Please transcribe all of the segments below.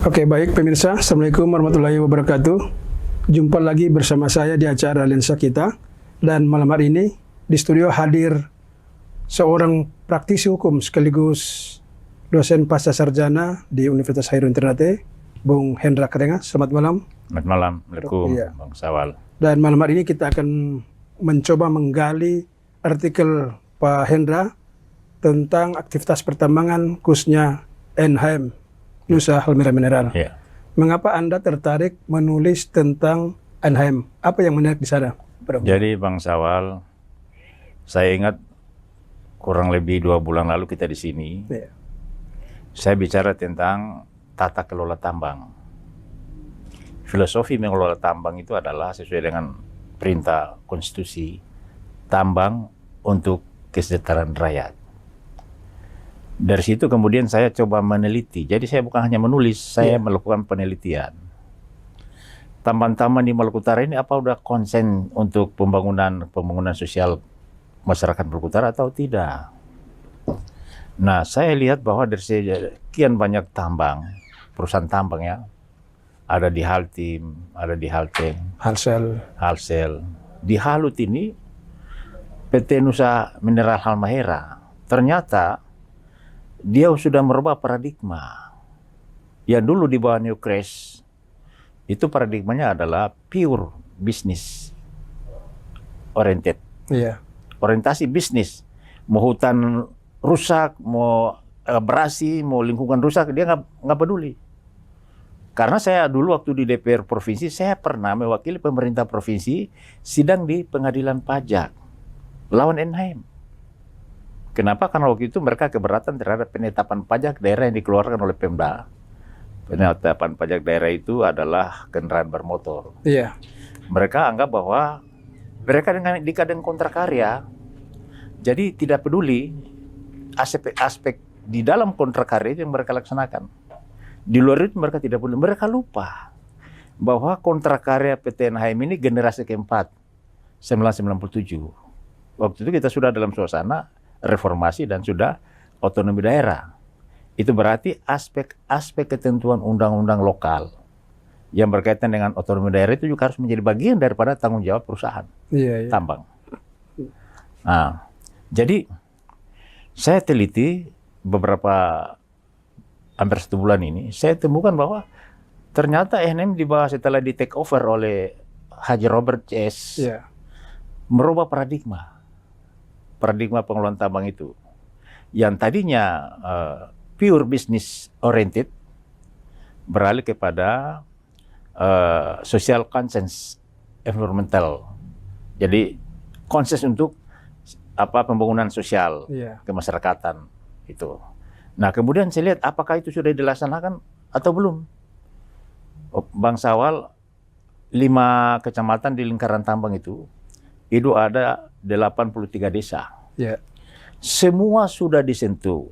Oke, baik pemirsa, Assalamualaikum warahmatullahi wabarakatuh. Jumpa lagi bersama saya di acara Lensa Kita. Dan malam hari ini di studio hadir seorang praktisi hukum sekaligus dosen pasca sarjana di Universitas Hairun Ternate, Bung Hendra Kerenga. Selamat malam. Selamat malam. Assalamualaikum, Iya. Bang Sawal. Dan malam hari ini kita akan mencoba menggali artikel Pak Hendra tentang aktivitas pertambangan khususnya NHM, Nusa Halmahera Mineral. Ya. Mengapa Anda tertarik menulis tentang NHM? Apa yang menarik di sana? Jadi Bang Sawal, saya ingat kurang lebih 2 bulan lalu kita di sini. Ya. Saya bicara tentang tata kelola tambang. Filosofi mengelola tambang itu adalah sesuai dengan perintah konstitusi, tambang untuk kesejahteraan rakyat. Dari situ kemudian saya coba meneliti. Jadi saya bukan hanya menulis, saya melakukan penelitian. Tambang-tambang di Maluku Utara ini apa udah konsen untuk pembangunan sosial masyarakat Maluku Utara atau tidak? Nah, saya lihat bahwa dari sekian banyak tambang, perusahaan tambang ya, ada di Haltim, ada di Halteng, Halsel. Di Halut ini, PT Nusa Mineral Halmahera, ternyata dia sudah merubah paradigma. Yang dulu di bawah Newcrest, itu paradigmanya adalah pure business oriented. Iya. Orientasi bisnis. Mau hutan rusak, mau berasi, mau lingkungan rusak, dia nggak peduli. Karena saya dulu waktu di DPR Provinsi, saya pernah mewakili pemerintah provinsi sidang di pengadilan pajak lawan NHM. Kenapa? Karena waktu itu mereka keberatan terhadap penetapan pajak daerah yang dikeluarkan oleh Pemda. Penetapan pajak daerah itu adalah kendaraan bermotor. Iya. Mereka anggap bahwa mereka dengan kontrak karya, jadi tidak peduli aspek di dalam kontrak karya itu yang mereka laksanakan. Di luar itu mereka tidak peduli. Mereka lupa bahwa kontrak karya PT NHM ini generasi keempat, 1997. Waktu itu kita sudah dalam suasana reformasi dan sudah otonomi daerah. Itu berarti aspek ketentuan undang-undang lokal yang berkaitan dengan otonomi daerah itu juga harus menjadi bagian daripada tanggung jawab perusahaan tambang. Nah, jadi saya teliti beberapa hampir 1 bulan ini, saya temukan bahwa ternyata NHM di bawah setelah di take over oleh Haji Robert CS merubah paradigma pengelolaan tambang itu. Yang tadinya pure business oriented beralih kepada social conscience environmental. Jadi konsen untuk pembangunan sosial kemasyarakatan itu. Nah, kemudian saya lihat apakah itu sudah dilaksanakan atau belum. Bang Sawal, 5 kecamatan di lingkaran tambang itu ada 83 desa. Semua sudah disentuh.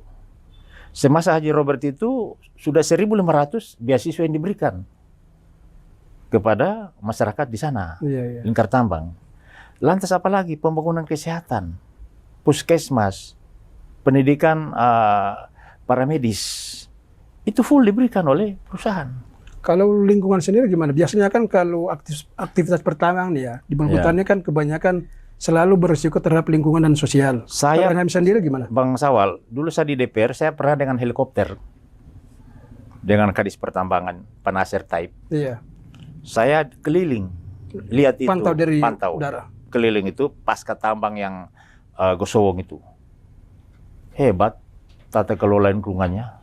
Semasa Haji Robert itu sudah 1.500 beasiswa yang diberikan kepada masyarakat di sana, lingkar tambang. Lantas apa lagi? Pembangunan kesehatan, puskesmas, pendidikan para medis, itu full diberikan oleh perusahaan. Kalau lingkungan sendiri gimana? Biasanya kan kalau aktivitas pertambangan nih ya, di Maluku Utara kan kebanyakan selalu berisiko terhadap lingkungan dan sosial. Saya NHM sendiri gimana? Bang Sawal, dulu saya di DPR, saya pernah dengan helikopter, dengan Kadis Pertambangan, Panasir Type. Iya. Saya keliling, lihat itu, pantau udara. Keliling itu pasca tambang yang Gosowong itu. Hebat tata kelola lingkungannya.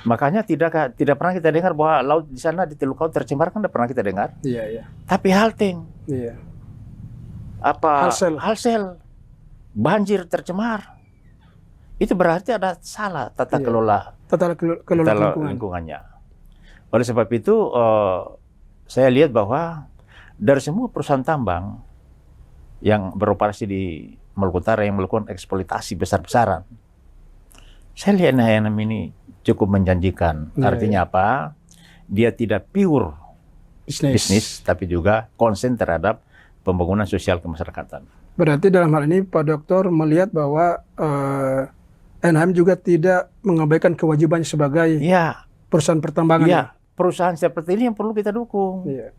Makanya tidak pernah kita dengar bahwa laut di sana di Teluk Laut tercemar, kan tidak pernah kita dengar. Iya. Tapi Halteng, Halsel, banjir tercemar. Itu berarti ada salah tata kelola lingkungannya. Oleh sebab itu saya lihat bahwa dari semua perusahaan tambang yang beroperasi di Maluku Utara yang melakukan eksploitasi besar-besaran, saya lihat NHM ini cukup menjanjikan. Artinya apa? Dia tidak pure bisnis, tapi juga konsen terhadap pembangunan sosial kemasyarakatan. Berarti dalam hal ini Pak Dokter melihat bahwa NHM juga tidak mengabaikan kewajibannya sebagai perusahaan pertambangan. Iya, perusahaan seperti ini yang perlu kita dukung. Iya.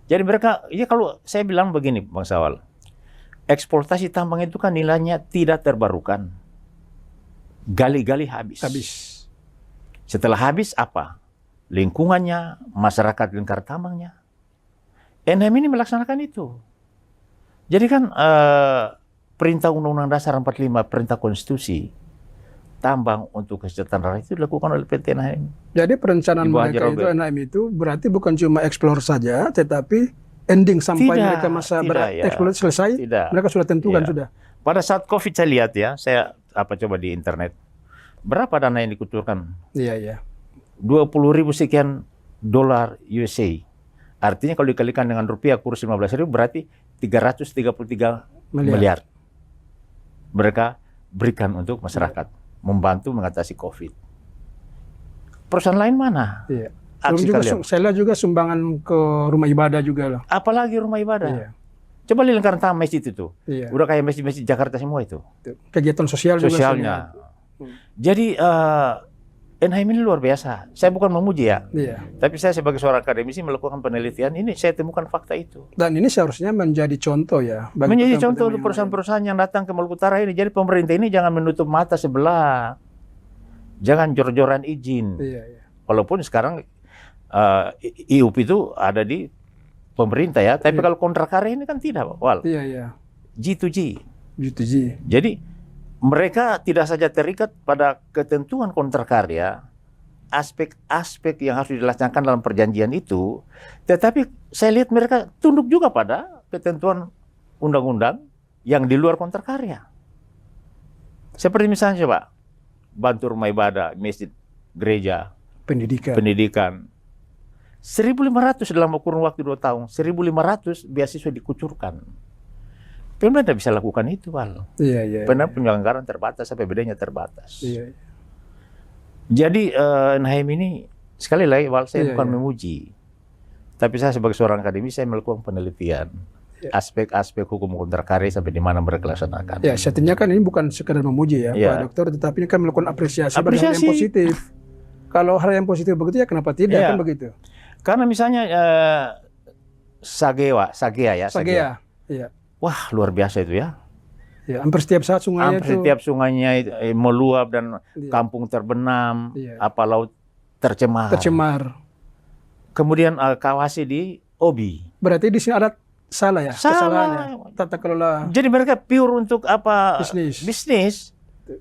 Jadi mereka, ya kalau saya bilang begini Bang Sawal, eksploitasi tambang itu kan nilainya tidak terbarukan. Gali-gali habis. Setelah habis apa? Lingkungannya, masyarakat lingkar tambangnya. NHM ini melaksanakan itu. Jadi kan perintah Undang-Undang Dasar 45, perintah konstitusi, tambang untuk kesejahteraan rakyat itu dilakukan oleh PT NHM. Jadi perencanaan Ibu Haji mereka itu Robert. NHM itu berarti bukan cuma explore saja, tetapi ending sampai Tidak, mereka masa tidak, ya. eksplorasi selesai, Tidak. mereka sudah tentukan Iya. sudah. Pada saat COVID saya lihat ya, saya coba di internet, berapa dana yang dikucurkan? Iya. 20.000 sekian dolar USA. Artinya kalau dikalikan dengan rupiah kurs 15.000 berarti 333 miliar. Mereka berikan untuk masyarakat, membantu mengatasi COVID. Perusahaan lain mana? Iya. Aksi Juga, kalian. saya lihat juga sumbangan ke rumah ibadah juga loh. Apalagi rumah ibadah. Iya. Coba lihat lingkaran tambang masjid itu. Iya. Udah kayak masjid-masjid Jakarta semua itu. Kegiatan sosial juga. Sosialnya. Jadi NHM ini luar biasa. Saya bukan memuji ya. Iya. Tapi saya sebagai seorang akademisi melakukan penelitian ini, saya temukan fakta itu. Dan ini seharusnya menjadi contoh ya. bagi Menjadi perusahaan-perusahaan contoh untuk yang perusahaan-perusahaan yang datang ke Maluku Utara ini. Jadi pemerintah ini jangan menutup mata sebelah. Jangan jor-joran izin. lain. Iya. Walaupun sekarang IUP itu ada di pemerintah ya. Tapi kalau kontrak karya ini kan tidak, Wal. Iya. G2G. Gitu Ji. Jadi mereka tidak saja terikat pada ketentuan kontrak karya, aspek-aspek yang harus dilaksanakan dalam perjanjian itu, tetapi saya lihat mereka tunduk juga pada ketentuan undang-undang yang di luar kontrak karya. Seperti misalnya coba, bantu rumah ibadah, masjid, gereja, pendidikan. 1.500 dalam kurun waktu 2 tahun, 1.500 beasiswa dikucurkan. Pemerintah bisa lakukan itu, Wal. Iya. Karena penyelenggaraan terbatas, APBD-nya terbatas. Iya. Jadi NHM ini sekali lagi, Wal, saya Iya, bukan iya. memuji, tapi saya sebagai seorang akademisi saya melakukan penelitian Iya. aspek-aspek hukum kontrak karya sampai di mana mereka laksanakan. Ya, setinya kan ini bukan sekedar memuji ya, Iya. Pak Dokter, tetapi ini kan melakukan apresiasi pada hal yang Apresiasi. positif. Kalau hal yang positif begitu ya kenapa tidak Iya. kan begitu? Karena misalnya Sagea. Iya. Wah, luar biasa itu ya. Ya, hampir setiap saat sungainya Hampir itu. setiap sungainya meluap dan Iya. kampung terbenam, Iya. laut tercemar. Kemudian Kawasi di Obi. Berarti di sini ada salah ya? Salah. Kesalahannya. Tata kelola Jadi mereka pure untuk bisnis. bisnis,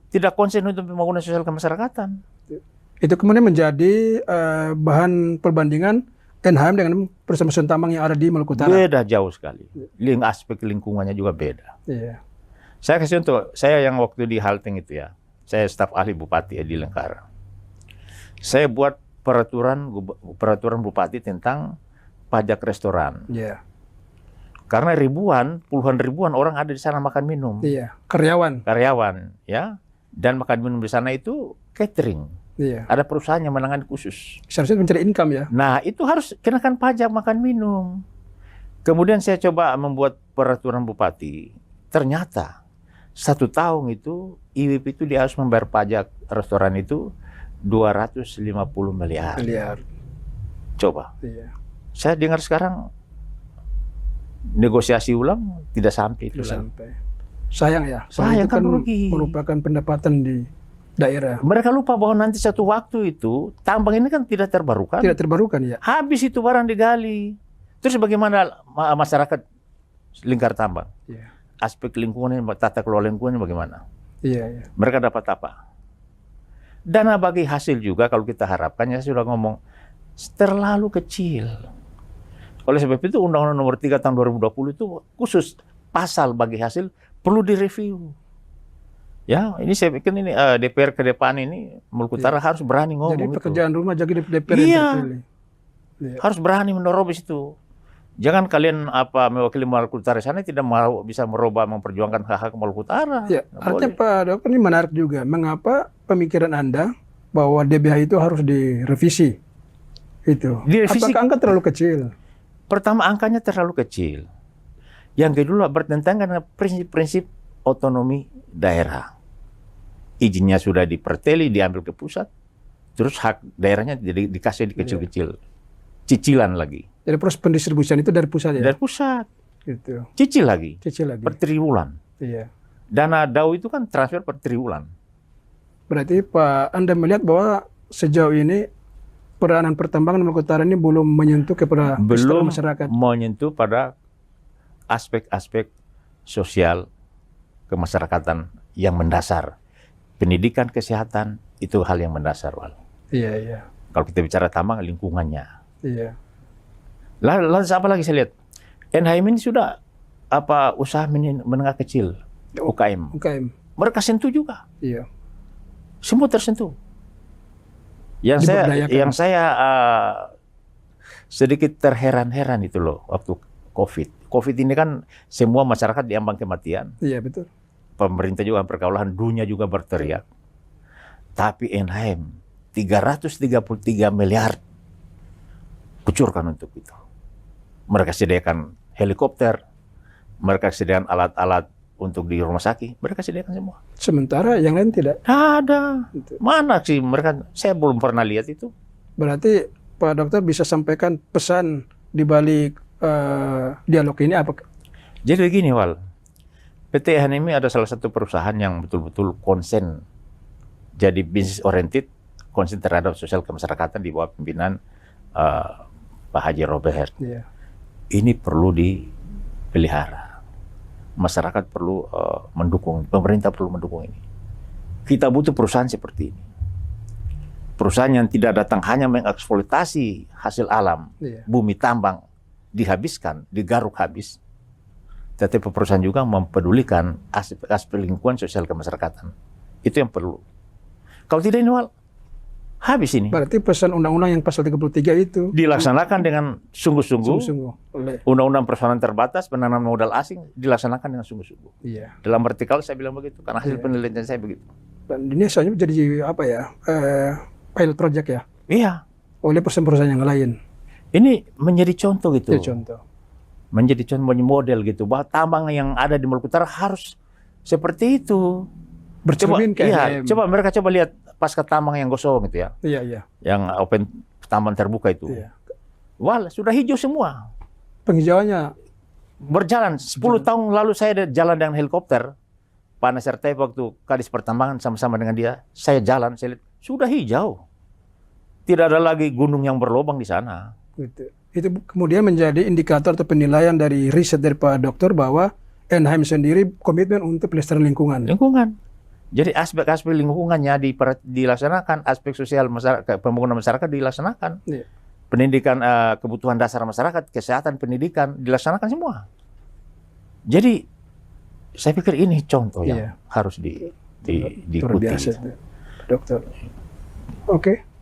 tidak konsen untuk pembangunan sosial kemasyarakatan. Itu kemudian menjadi bahan perbandingan NHM dengan perusahaan tambang yang ada di Maluku Utara. Beda jauh sekali. Aspek lingkungannya juga beda. Iya. Saya kasih contoh, saya yang waktu di Halteng itu ya, saya staf ahli bupati ya di Lengkara. Saya buat peraturan bupati tentang pajak restoran. Iya. Karena puluhan ribuan orang ada di sana makan minum. Iya. Karyawan. Ya. Dan makan minum di sana itu catering. Iya. Ada perusahaan yang menangani khusus. Seharusnya mencari income ya. Nah, itu harus kenakan pajak makan minum. Kemudian saya coba membuat peraturan bupati. Ternyata 1 tahun itu IWP itu dia harus membayar pajak restoran itu 250 miliar. Coba. Iya. Saya dengar sekarang negosiasi ulang tidak sampai itu. Tidak sampai. Sayang ya. Sayang, Itu kan kan rugi. merupakan pendapatan di daerah. Mereka lupa bahwa nanti satu waktu itu tambang ini kan tidak terbarukan. Tidak terbarukan ya. Habis itu barang digali. Terus bagaimana masyarakat lingkar tambang? Iya. Aspek lingkungan, tata kelola lingkungan bagaimana? Iya. Mereka dapat apa? Dana bagi hasil juga kalau kita harapkan, ya sudah ngomong, terlalu kecil. Oleh sebab itu Undang-Undang Nomor 3 tahun 2020 itu khusus pasal bagi hasil perlu direview. Ya, ini saya pikir ini DPR ke depan ini Maluku Utara harus berani ngomong. Jadi itu. pekerjaan rumah jadi DPR Iya. yang terpilih. Iya. Harus berani menerobos itu. Jangan kalian mewakili Maluku Utara sana tidak mau bisa merubah memperjuangkan hak-hak Maluku Utara. Ya, Nggak artinya boleh. Pak Dokter ini menarik juga. Mengapa pemikiran Anda bahwa DBH itu harus direvisi? Itu. Direvisi. Apakah angka terlalu kecil? Pertama, angkanya terlalu kecil. Yang kedua, bertentangan dengan prinsip-prinsip otonomi daerah. Izinnya sudah diperteli, diambil ke pusat, terus hak daerahnya jadi dikasih di kecil-kecil. cicilan lagi. Jadi proses pendistribusian itu dari pusat ya? Dari pusat. Gitu. Cicil lagi. Cicil lagi. Per triwulan. Iya. Dana DAU itu kan transfer per triwulan. Berarti Pak, Anda melihat bahwa sejauh ini peranan pertambangan Maluku Utara ini belum menyentuh kepada Belum masyarakat. menyentuh pada aspek-aspek sosial kemasyarakatan yang mendasar. Pendidikan, kesehatan, itu hal yang mendasar, Wal. Iya, iya. Kalau kita bicara tambang, lingkungannya. Iya. Lalu apa lagi saya lihat? NHM ini sudah usaha menengah kecil, UKM. UKM. Mereka sentuh juga. Iya. Semua tersentuh. Yang saya sedikit terheran-heran itu loh waktu COVID. COVID ini kan semua masyarakat diambang kematian. Iya, betul. Pemerintah juga pergaulan, dunia juga berteriak. Tapi NHM 333 miliar kucurkan untuk itu. Mereka sediakan helikopter, mereka sediakan alat-alat untuk di rumah sakit, mereka sediakan semua. Sementara yang lain tidak. Ada. Mana sih mereka? Saya belum pernah lihat itu. Berarti Pak Dokter bisa sampaikan pesan di balik dialog ini apa? Jadi begini, Wal. PT NHM ada salah satu perusahaan yang betul-betul konsen jadi business oriented, konsen terhadap sosial kemasyarakatan di bawah pimpinan Pak Haji Robert. Iya. Ini perlu dipelihara. Masyarakat perlu mendukung, pemerintah perlu mendukung ini. Kita butuh perusahaan seperti ini. Perusahaan yang tidak datang hanya mengeksploitasi hasil alam, bumi tambang, dihabiskan, digaruk habis. Tetapi perusahaan juga mempedulikan aspek lingkungan sosial kemasyarakatan. Itu yang perlu. Kalau tidak ini, Wal, habis ini. Berarti pesan undang-undang yang pasal 33 itu dilaksanakan dengan sungguh-sungguh. Oleh Undang-undang persoalan terbatas, penanaman modal asing dilaksanakan dengan sungguh-sungguh. Iya. Dalam vertikal saya bilang begitu, karena hasil penelitian saya begitu. Dan ini asalnya jadi apa ya? Pilot project ya? Iya. Oleh perusahaan-perusahaan yang lain. Ini menjadi contoh gitu. Jadi contoh. Menjadi contoh, menjadi model gitu. Bahwa tambang yang ada di Maluku Utara harus seperti itu. Bercermin kayak coba mereka coba lihat pasca tambang yang gosong gitu ya. Iya, iya. Yang open tambang terbuka itu. Iya. Wah, sudah hijau semua. Penghijauannya berjalan 10 tahun lalu saya jalan dengan helikopter. Pak Nasir Taib waktu Kadis Pertambangan sama-sama dengan dia, saya jalan, saya lihat sudah hijau. Tidak ada lagi gunung yang berlubang di sana. Gitu. Itu kemudian menjadi indikator atau penilaian dari riset dari Pak Dokter bahwa NHM sendiri komitmen untuk pelestarian lingkungan. Lingkungan. Jadi aspek-aspek lingkungannya dilaksanakan, aspek sosial masyarakat, pembangunan masyarakat dilaksanakan. Iya. Pendidikan, kebutuhan dasar masyarakat, kesehatan, pendidikan dilaksanakan semua. Jadi saya pikir ini contoh yang harus diikuti. Luar biasa, Dokter. Oke.